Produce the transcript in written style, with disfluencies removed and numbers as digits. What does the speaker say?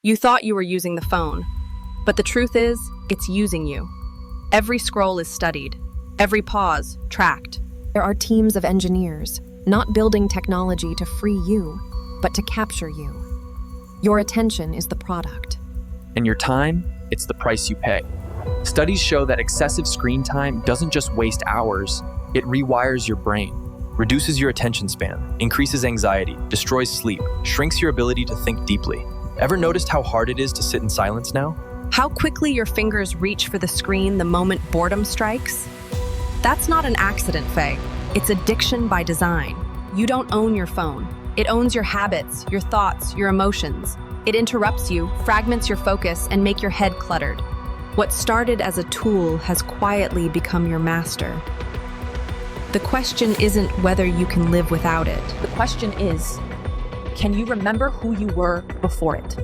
You thought you were using the phone, but the truth is, it's using you. Every scroll is studied, every pause tracked. There are teams of engineers, not building technology to free you, but to capture you. Your attention is the product. And your time, it's the price you pay. Studies show that excessive screen time doesn't just waste hours, it rewires your brain, reduces your attention span, increases anxiety, destroys sleep, shrinks your ability to think deeply. Ever noticed how hard it is to sit in silence now? How quickly your fingers reach for the screen the moment boredom strikes? That's not an accident, Faye. It's addiction by design. You don't own your phone. It owns your habits, your thoughts, your emotions. It interrupts you, fragments your focus, and makes your head cluttered. What started as a tool has quietly become your master. The question isn't whether you can live without it. The question is, can you remember who you were before it?